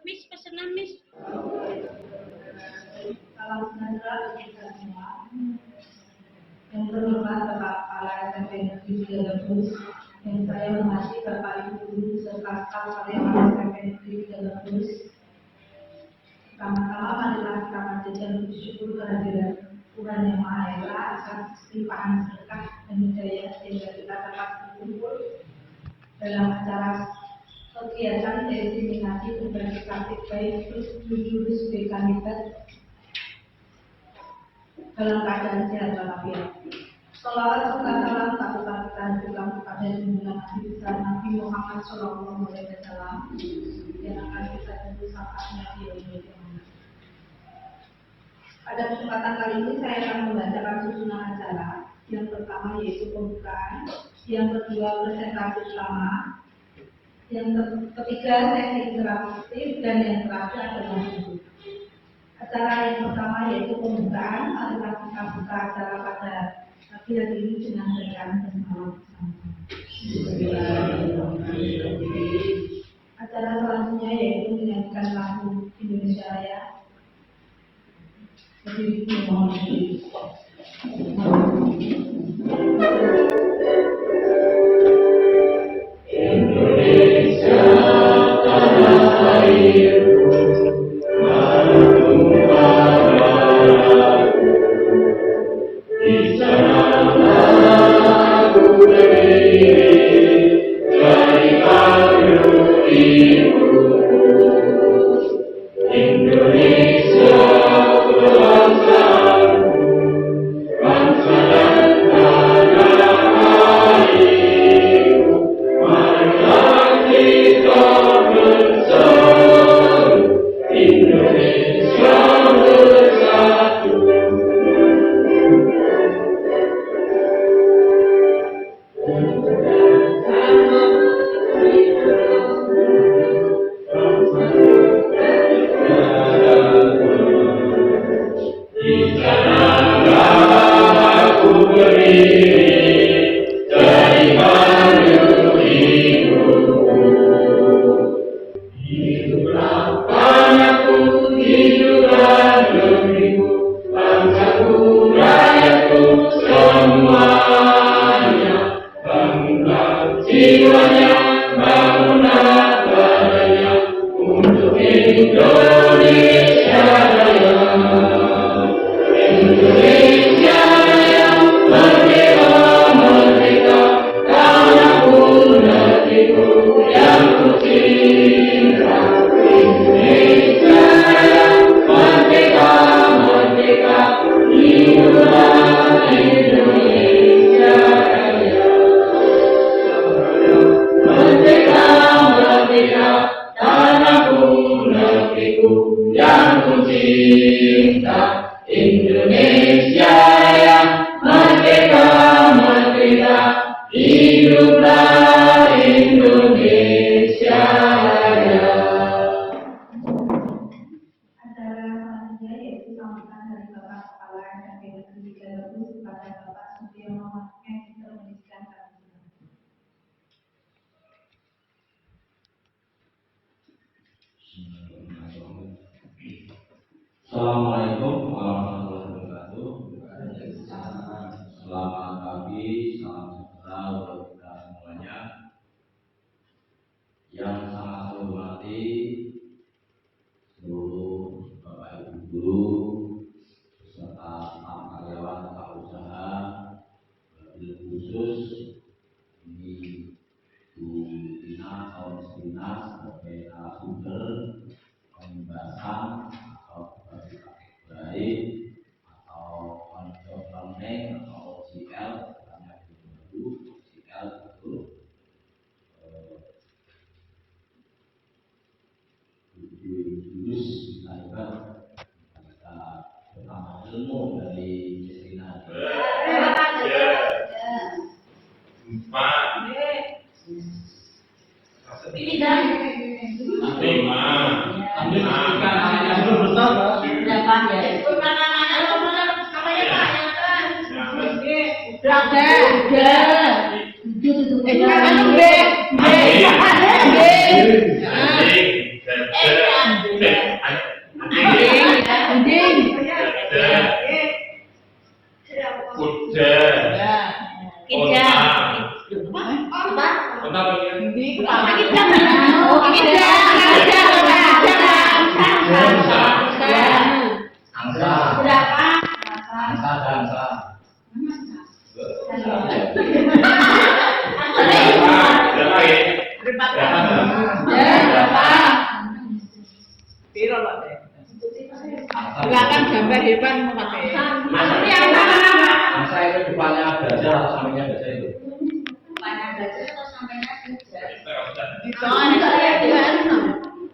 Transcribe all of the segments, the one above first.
Miss, pesanan Miss. Salam sejahtera kita semua. Yang terhormat Bapak Kepala SMP Negeri 3 yang saya hormati Bapak Ibu Guru serta staf karyawan SMP Negeri 3. Pertama-tama marilah kita panjatkan bersyukur kehadiran Tuhan Yang Maha Esa atas limpahan berkah dan hidayah sehingga kita dapat berkumpul dalam acara kegiatan diseminasi berbagi praktik baik jurus BKMIPED dalam keadaan sehat walafiat. Salawat serta salam kita berikan kepada junjungan Nabi Muhammad SAW yang akan kita tunggu syafaatnya di yaumil qiyamah. Pada kesempatan kali ini saya akan membacakan susunan acara. Yang pertama yaitu pembukaan, yang kedua presentasi utama, yang ketiga sesi interaktif, dan yang terakhir adalah tutup. Acara yang pertama yaitu pembukaan. Marilah kita buka acara pada pagi hari ini dengan bacaan bersama. Acara selanjutnya yaitu menyanyikan lagu Indonesia Raya. Jadi mohon Indonesia tanah airku, di sana aku berdiri dari kayu ibuku. Indonesia bangsaku, bangsa dan tanah airku, marilah kita bersatu, Indonesia bersatu. Di tanah aku berdiri dari kayu ibuku. Hiduplah anakku, hiduplah negeriku, bangsaku, rakyatku semuanya. Bangunlah jiwanya, bangunlah badannya untuk Indonesia Raya. Indonesia Raya, merdeka, merdeka, tanahku, negeriku yang kucinta. Indonesia Raya, merdeka, merdeka, hiduplah Indonesia Raya. Merdeka, merdeka, tanahku, negeriku yang kucinta. Indonesia Raya, merdeka, merdeka, hiduplah Indonesia Raya. acara selanjutnya yaitu sambutan dari Bapak Kepala SMP Negeri 3 kepada Bapak Sugiono Magister Pendidikan Kami. Assalamualaikum warahmatullahi wabarakatuh. Selamat pagi, salam sejahtera untuk kita semuanya. Yang sangat saya hormati seluruh Bapak Ibu Guru beserta staf karyawan staf usaha, wabil khusus ini Bu Tina Auristina sebagai narasumber pembahasan atau berbagi praktik baik atau on-job learning atau OJL, namanya baru OJL itu jurus bisa juga kita pertama ilmu dari Justina. Empat. Ini dan Silakan gambar hewan memakai. Angsa itu depannya gajah atau sampingnya gajah itu? Depannya gajah atau sampingnya gajah?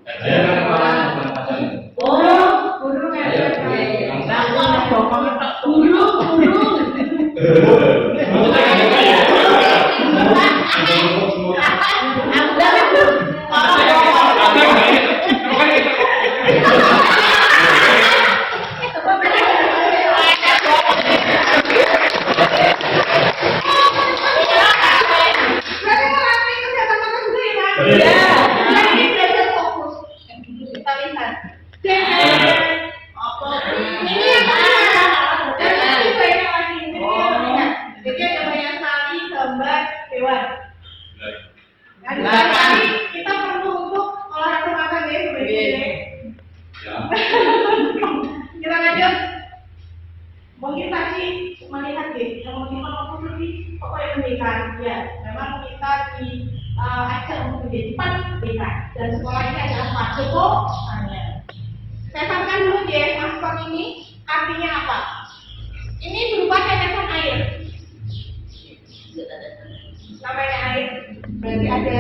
Gajah kan kepalanya bukan gajah itu. Burung ya. Kita perlu untuk olahraga makan ya sebenarnya. Kita lanjut. Mungkin tadi melihat deh, yang mengimpan fokus lebih pokoknya pendidikan. Ya, memang kita diajak untuk menjadi pendidikan dan sekolah ini adalah masuk. Saya sampaikan dulu ya, masuk ini artinya apa? Ini berupa tetesan air. Namanya air berarti ada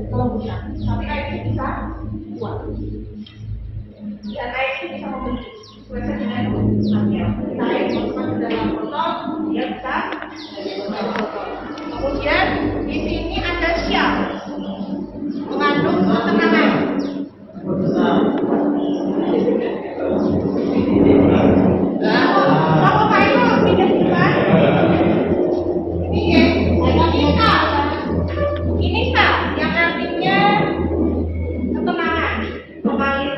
kelembutan, tapi air itu bisa kuat dan air itu bisa membentuk sesuai dengan material. Kita air masukkan ke dalam botol, dia bisa dari botol. Kemudian di sini ada sial mengandung ketenangan. Kalau kayu tidak bisa, ini ya, ini sal yang artinya ketenangan, mengalir.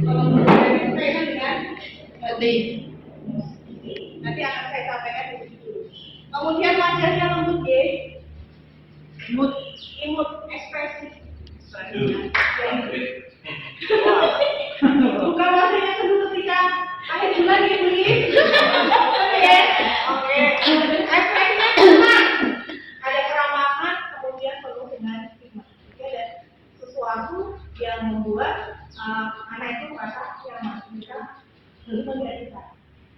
Kalau menurut saya dengan nanti akan saya sampaikan di situ. Kemudian wajahnya lembut ya, imut, ekspresif. Bukan wajahnya seru ketika akhir bulan ya beli. Oke. Ekspresinya tenang. Ada keramahan, kemudian penuh dengan hikmah. Jadi ada sesuatu yang membuat anak itu merasa nyaman. Kita belum melihat kita.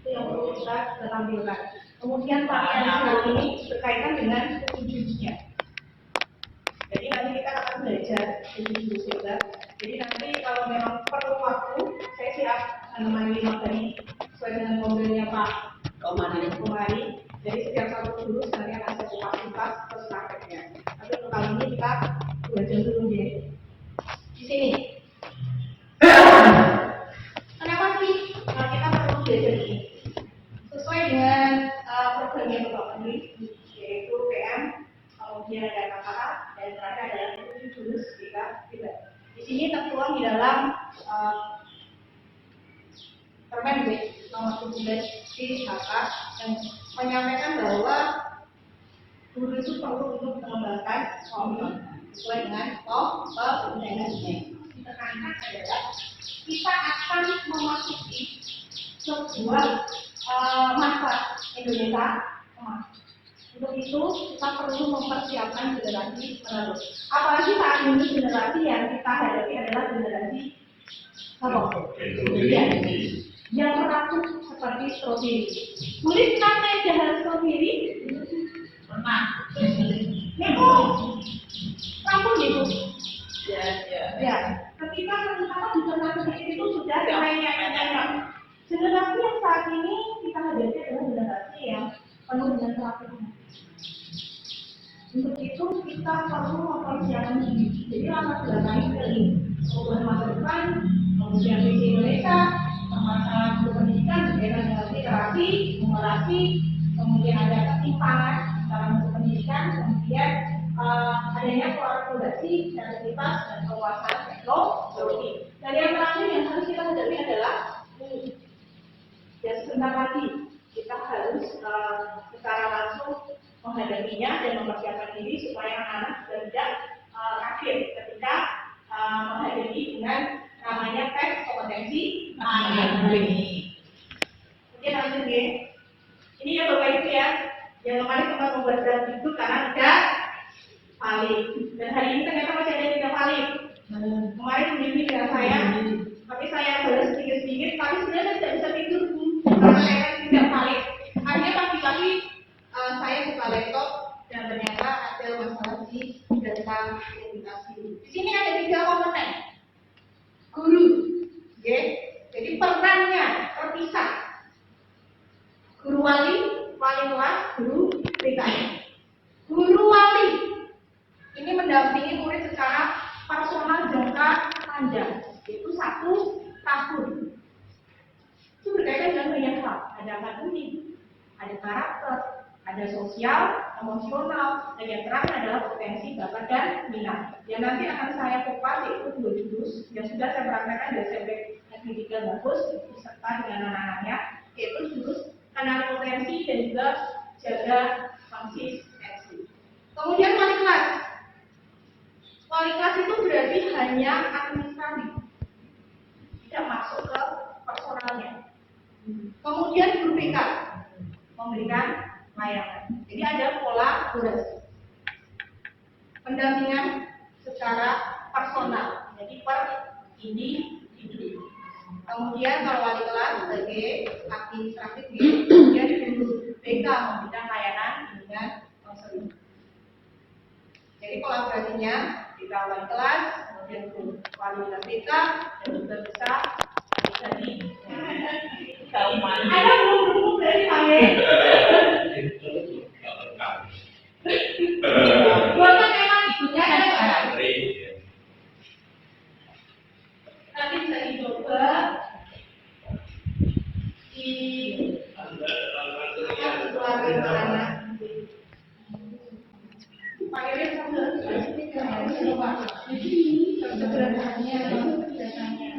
Itu yang perlu kita tampilkan. Kemudian pakaian ini berkaitan dengan wujudnya. Jadi nanti kita akan belajar wujud juga. Jadi nanti kalau memang perlu waktu, saya siap menemani materi sesuai dengan modelnya Pak Komari. Jadi setiap satu jurus nanti akan saya kupas terus prakteknya. Tapi untuk kali ini kita belajar dulu ya. Di sini. Kenapa sih kita perlu belajar ini? Sesuai dengan program yang Bapak tulis, yaitu PM, kemudian ada kata dan terakhir adalah jurus kita tidak. Di sini tertuang di dalam Permendikbud nomor 17 di HK yang menyampaikan bahwa guru itu perlu untuk mengembangkan komitmen sesuai dengan pembangunannya. Ditekankan adalah kita akan memasuki sebuah masa Indonesia emas. Untuk itu kita perlu mempersiapkan generasi penerus. Apalagi saat ini generasi yang kita hadapi adalah generasi apa? Yang mengaku seperti stroberi. Kulit sampai jalan stroberi? Pernah. Neko, kamu gitu. Ya. Ketika kita di generasi itu sudah mainnya. Generasi yang saat ini kita hadapi adalah generasi yang penuh dengan keracunan. Untuk itu kita perlu mempersiapkan diri. Jadi latar belakang ini perubahan masa depan, kemudian visi Indonesia, permasalahan pendidikan berkaitan dengan literasi, numerasi, kemudian ada ketimpangan dalam pendidikan, kemudian adanya kolaborasi, kreativitas, dan penguasaan teknologi. Dan yang terakhir yang harus kita hadapi adalah ini. Dan sebentar lagi kita harus secara langsung menghadapinya dan mempersiapkan diri supaya anak-anak tidak kaget ketika menghadapi dengan namanya tes kompetensi akademik. Mungkin lanjut ya. Ini ya Bapak Ibu ya, yang kemarin sempat membuat draft itu karena tidak valid. Dan hari ini ternyata masih ada yang tidak valid. Kemarin membimbing dengan saya, tapi saya balas sedikit-sedikit, tapi sebenarnya tidak bisa tidur karena saya tidak valid. Akhirnya pagi-pagi saya buka laptop dan ternyata ada masalah di data edukasi. Di sini ada 3 komponen. Guru, ya. Jadi perannya terpisah. Guru wali, wali kelas, guru TKI. Guru wali ini mendampingi murid secara personal jangka panjang, yaitu 1 tahun. Itu berkaitan dengan banyak hal. Ada akademik, ada karakter, ada sosial, emosional, dan yang terakhir adalah potensi bakat dan minat. Yang nanti akan saya kupas yaitu 2 jurus yang sudah saya praktekkan di SMP Negeri 3 Bagus beserta dengan anak-anaknya, yaitu jurus kenali potensi dan juga jaga konsistensi. Kemudian wali kelas. Wali kelas itu berarti hanya administratif, tidak masuk ke personalnya. Kemudian guru BK memberikan layanan. Jadi ada kolaborasi, pendampingan secara personal, jadi per individu. Kemudian kalau wali kelas sebagai administratif, kemudian guru BK memberikan layanan dengan konseling. Jadi kolaborasinya kita wali kelas, kemudian guru wali kelas BK, dan juga bisa jadi ada belum dari saya. Bukan memang ibunya ada. Nanti bisa dicoba di keluarga sana. Pakainya sambil coba. Jadi sederhananya biasanya.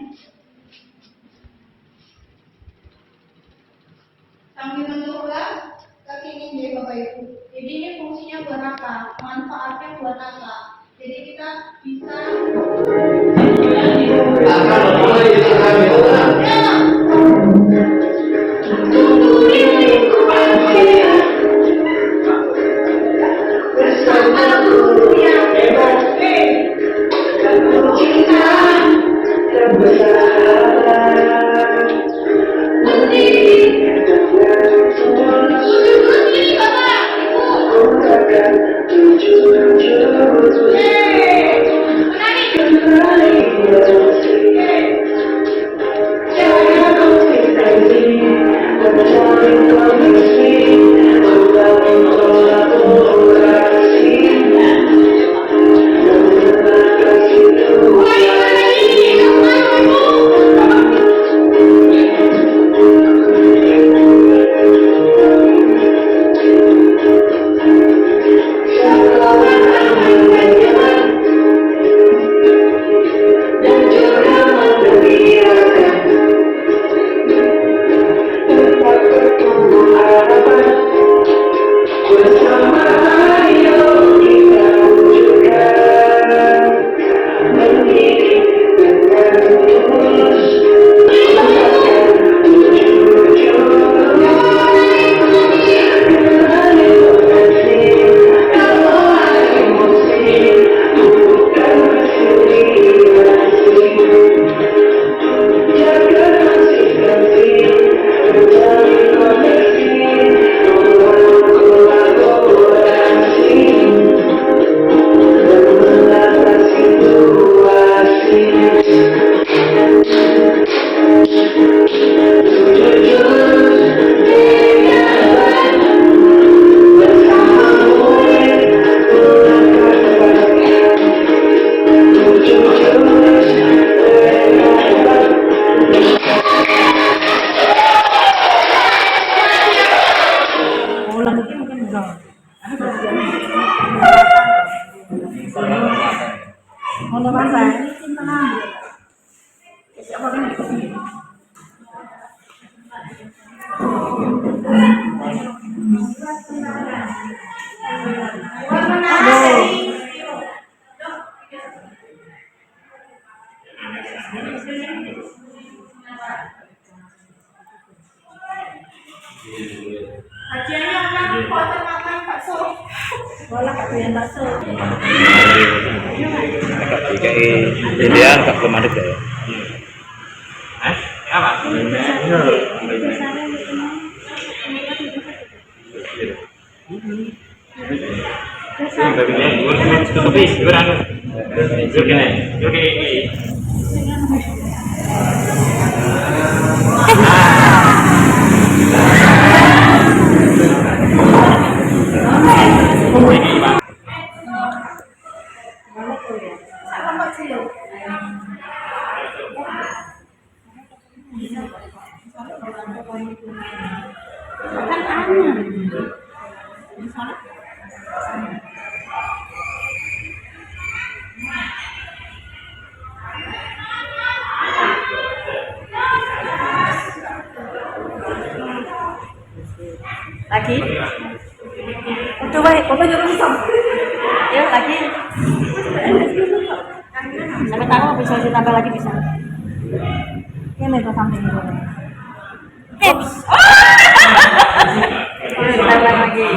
Sambil mencoba ke sini deh Bapak Ibu. Jadi ini fungsinya buat apa? Manfaatnya buat apa? Jadi kita bisa Ngono Mas. Siapa kan? Kajiannya orang kota makan bakso. Bola kajian bakso. Kayak Indian tak belum ada ya. Apa? Lagi? Udah baik, pokoknya nyuruh bisa. Ya lagi. Sampai tahu bisa ditambah lagi bisa. Ini tuh samping dulu. Tips. Tambah lagi.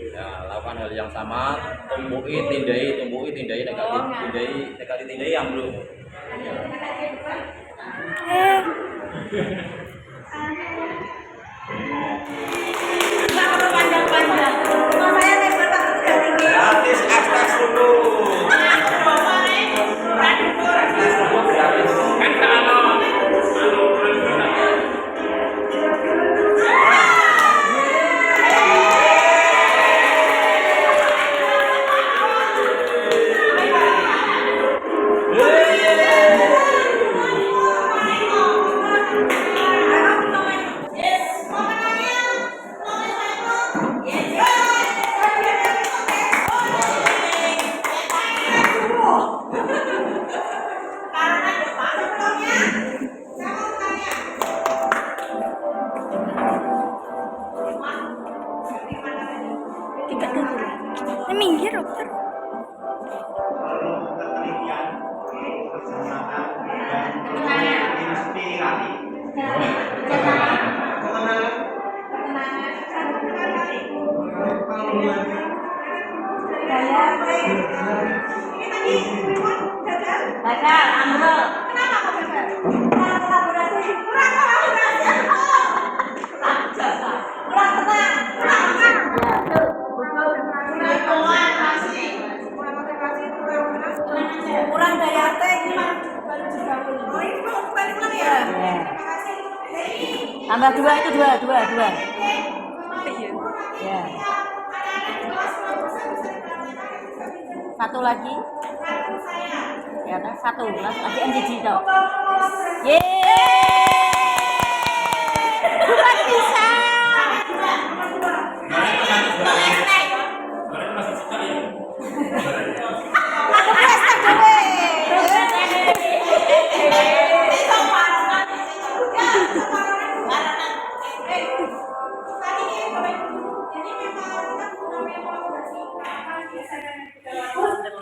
Ya, lakukan hal yang sama, tumbuhi, tindai, negatif, tindai yang belum. Gratis ekstras dulu. Minggir dokter. Gagal, ambil. Kenapa kok gagal? Kurang kolaborasi. Kurang tenang. Kurang daya teh ini mah baru dibangun. Oh, ini mau balik lagi ya? Ya. Terima kasih. Tambah dua itu dua. Ya. Satu lagi. Ya, satu. Lagi NGG tau. Yeay. Bukan bisa. Aku pesta dulu.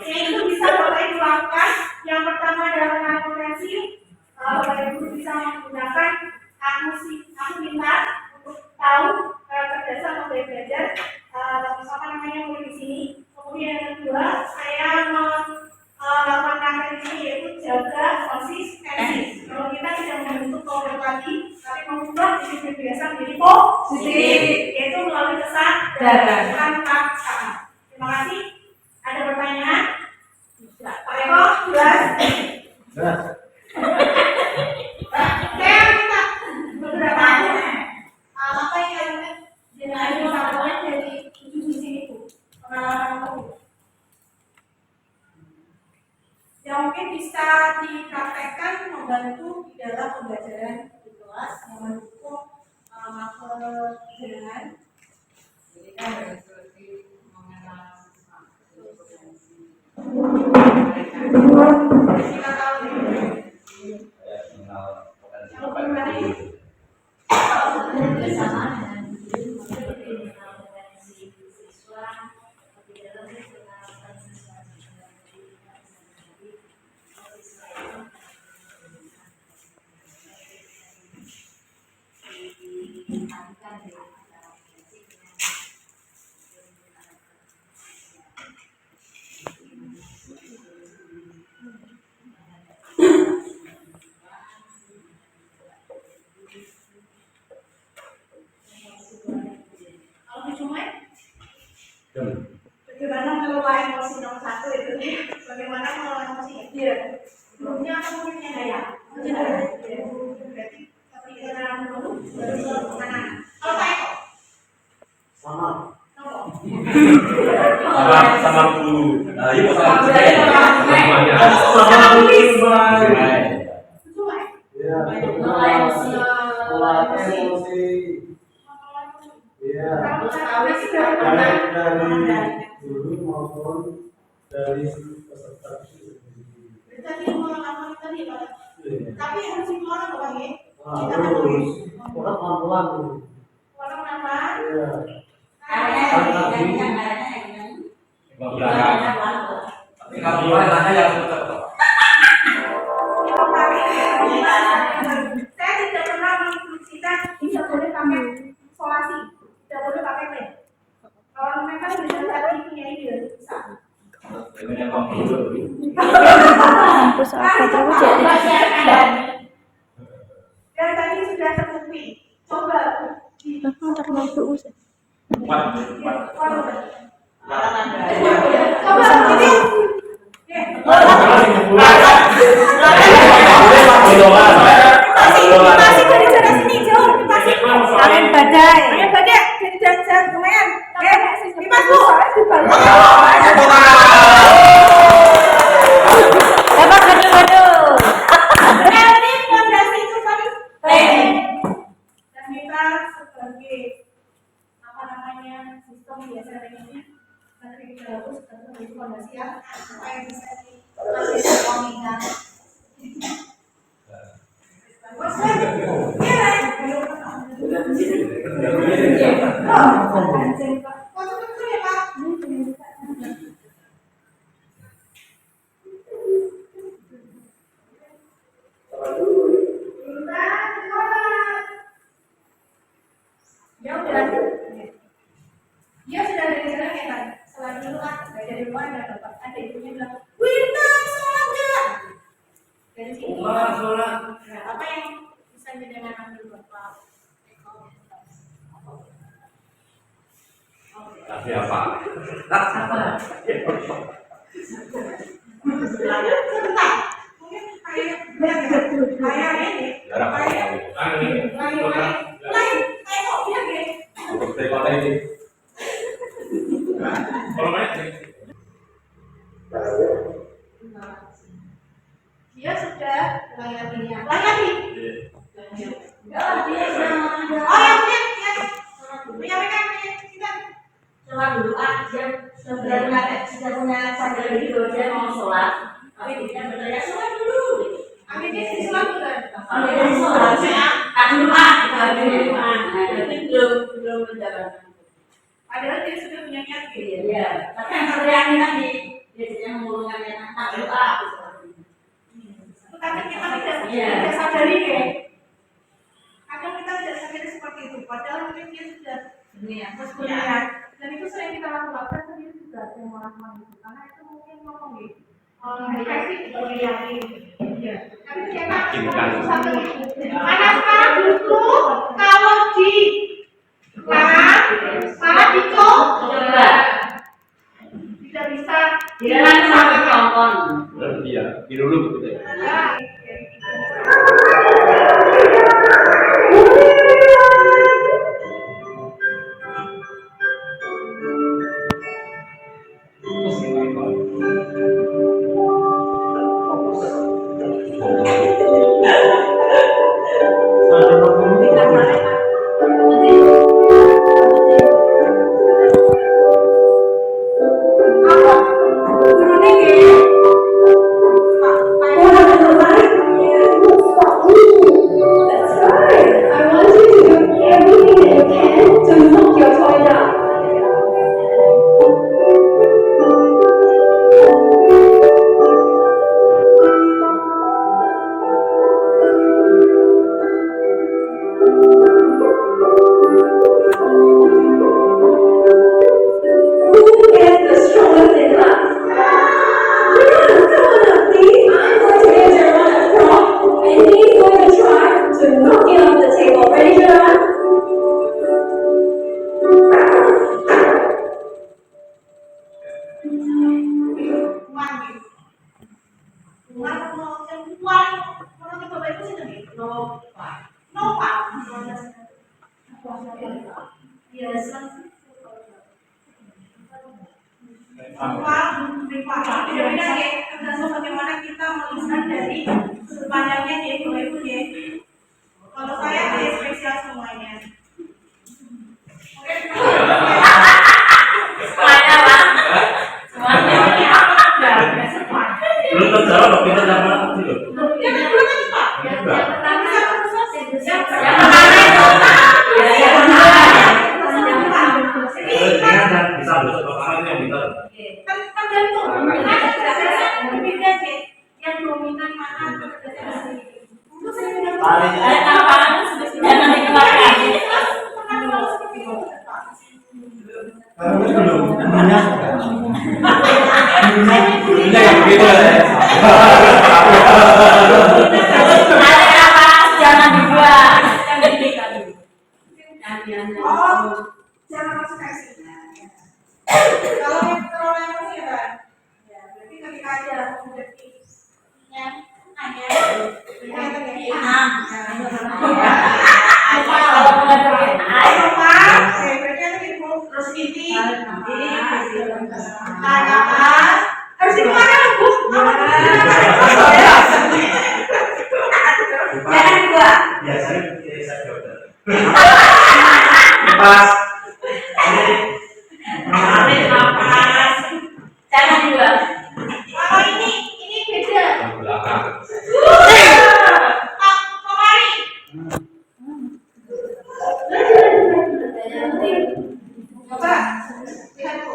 Ini yaitu melalui kesadaran tanpa saat. Terima kasih. Ada pertanyaan? Pak Eko, jelas? Jelas. Saya minta beberapa apa yang jenazah disampaikan dari tujuh sisi itu, pengalaman itu yang mungkin bisa dipraktekkan membantu di dalam pembelajaran di kelas yang mendukung maksud dengan Jadi kan seperti mengenal kita tahu yang menarik bersama dengan guru seperti mengenal potensi siswa di dalam mengenalkan siswa bagaimana mengelola emosi nomor satu itu, bagaimana mengelola emosi ya? Belumnya apa mungkin yang daya? Berarti tapi kenalan dulu, baru ke mana? Kalau Pak Eko? Sama. Sama guru. Ibu sama guru. Ya, mengelola emosi. emosi. Iya. Dari guru maupun dari peserta itu sendiri. Berarti mengelola tadi Pak. Tapi harus dikelola Pak ya? Terus, orang pelan-pelan dulu. Orang apa? Iya. Tapi kalau boleh nanya yang betul. Saya tidak pernah menginstruksikan tidak boleh pakai isolasi, tidak boleh pakai pen. Kalau mereka sudah tadi punya ide, bisa. Kampus apa terus jadi? Dan tadi sudah terbukti. Coba di Terlalu usah. coba ini. Masih dari sana sini jauh, masih. Angin badai. Angin badai dari jalan lumayan. Dimas Bu. Dapat waduh. Ini fondasi itu tadi. Dan kita sebagai apa namanya sistem biasa ini nanti kita harus tentu fondasi ya supaya bisa dilakukan. Dia sudah dari sana ya kan, setelah dulu kan dari rumah ada bapak, ada ibunya bilang, Winda sholat nggak? Dari sini. Nah, apa yang bisa dengan ambil bapak? Tapi apa? Sebentar, mungkin kayak ini, lain, kayak kok dia gini. Dia sudah layaninya. Layani. Oh yang menyampaikan kita. Coba dulu dia sudah punya sadar gitu dia mau sholat, tapi dia bertanya sholat dulu. Akhirnya si sholat bukan? Akhirnya sholat, kan doa, jadi belum menjalankan. Padahal dia sudah punya niat gitu. Iya, tapi yang terlihat tadi biasanya mengurungkan niat doa. Tapi kita tidak sadari ya. Kadang kita tidak sadari seperti itu. Padahal mungkin dia sudah berniat. Dan itu sering kita lakukan sendiri juga yang melakukan itu. Karena itu mungkin ngomong gitu. Dikasih beryakin. Iya. Tapi ternyata satu. Karena sekarang justru kalau di Mana dicok? Coba. Tidak bisa. Jangan sampai tonton. Iya, dulu begitu ya. Ya. Tergantung bagaimana kita melihat dari sudut pandangnya dia itu ya. Kalau saya dia spesial semuanya. Semuanya Pak. Semuanya. Belum terjawab, tapi terjawab dulu. Ya kan belum kan Pak? Yang pertama Yang yang pertama Jangan bisa besok pertama itu yang pintar. tergantung yang dominan mana kecerdasan itu saya tidak tahu. ada apa? Jangan dikeluarkan. Ini yang begitu ya. Ada apa? Jangan dibuat. Oh, jangan masuk kasih. Kalau yang emosi kan, ya berarti ketika ada objektifnya hanya terus ini harus di mana Bu? Jangan dibuat. Biasanya saya dokter. Pas. Napas. Jangan dibuat. Kalau ini beda. Belakang. Kemari. Coba lihat Bu.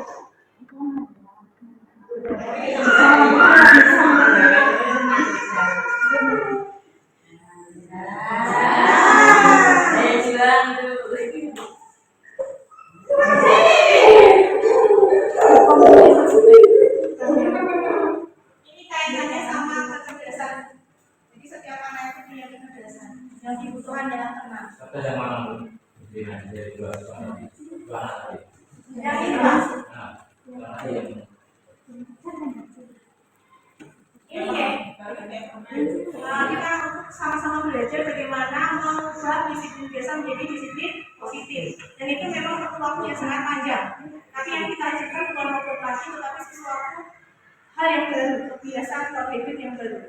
Saya jual dulu. Ini kaitannya sama kecerdasan. Jadi setiap anak itu punya kecerdasan. Yang dibutuhkan adalah tenang. Kata yang mana Bu? Ini dari dua soal. Yang ini Mas. Nah, yang Ini ya. Kita sama-sama belajar bagaimana mengubah disiplin biasa menjadi disiplin positif. Dan itu memang perlu waktu yang sangat panjang. Tapi yang kita ajarkan bukan motivasi, tetapi sesuatu hal yang baru, kebiasaan atau habit yang baru.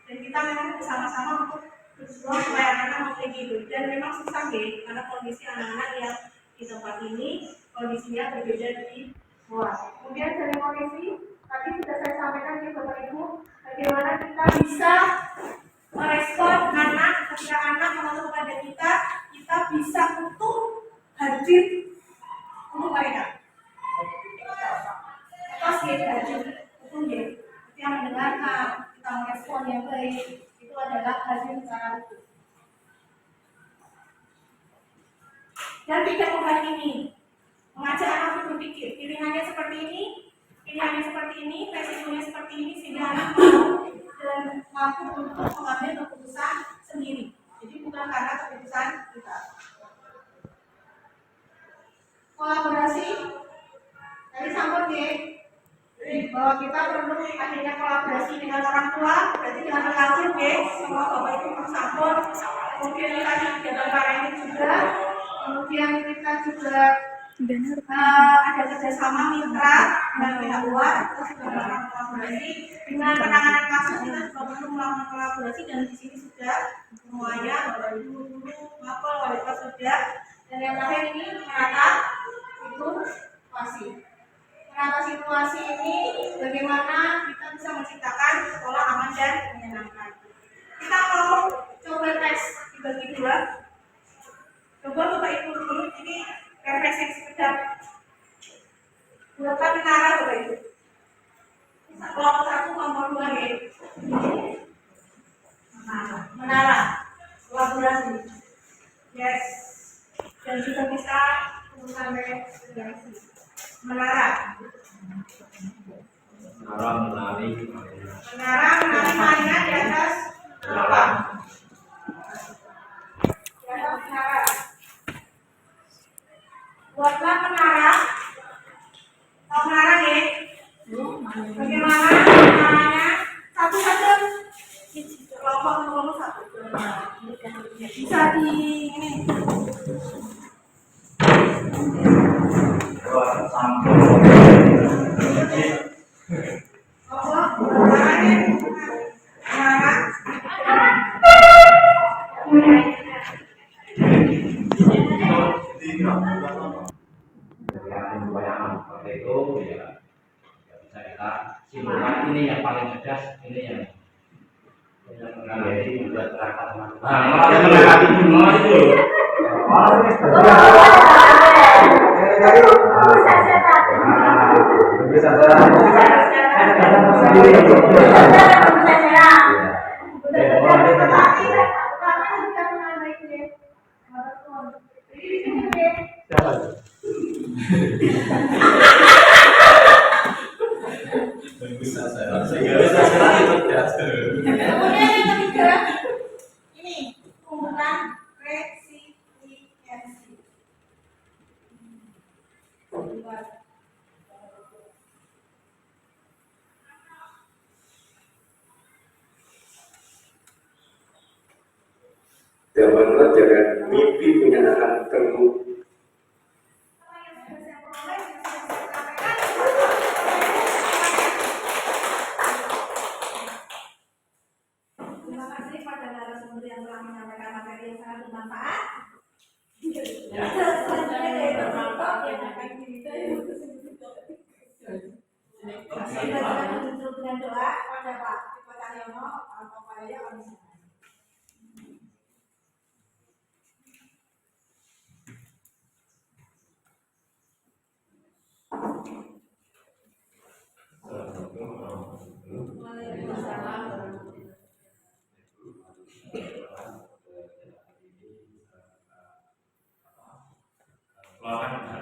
Dan kita memang bersama-sama untuk berjuang supaya anak-anak mau kayak gitu. Dan memang susah deh, karena kondisi anak-anak yang di tempat ini kondisinya berbeda di luar. Kemudian dari kondisi tadi sudah saya sampaikan ke Bapak Ibu bagaimana kita bisa merespon anak ketika anak mengeluh kepada kita bisa untuk hadir untuk mereka. Terus dia hadir untuk dia yang mendengarkan, kita merespon yang baik itu adalah hadir secara utuh. Dan tidak menghakimi, mengajak anak untuk berpikir pilihannya seperti ini, resikonya seperti ini sehingga anak mau dan mampu untuk mengambil keputusan sendiri. Jadi bukan karena keputusan kita. dengan orang tua, berarti dengan relatif ya, semua bapak ibu bersampun. Kemudian kita kegiatan parenting juga, kemudian kita juga ada kerjasama mitra dengan pihak luar, kita sudah melakukan kolaborasi dengan penanganan kasus, kita juga perlu melakukan kolaborasi dan di sini sudah semuanya bapak ibu guru mapel wali kelas sudah, dan yang terakhir ini menata situasi ini bagaimana kita bisa menciptakan sekolah aman dan menyenangkan. Kita mau coba tes dibagi dua. Coba bapak ibu dulu ini refleksi sekedar buatkan menara bapak ibu. Kelompok 1 nomor 2 ya. Menara kolaborasi. Yes. Dan juga bisa sampai menara. menari Menara mainan di atas apa? Di atas menara. Buatlah menara. Tahu menara ya? Bagaimana menaranya? Satu-satu. Kelompok nomor 1. Bisa di ini. seperti itu ya bisa kita simpulkan ini yang paling cerdas, ini yang mengalami juga terangkat Kemudian yang ketiga, ini penggunaan resiliensi. Janganlah jangan mimpi punya anak terlalu. Terima kasih pada narasumber yang telah menyampaikan materi yang sangat bermanfaat. Saya menutup dengan doa pada Pak Cahyono atau Pak Yaya Komisioner. Selamat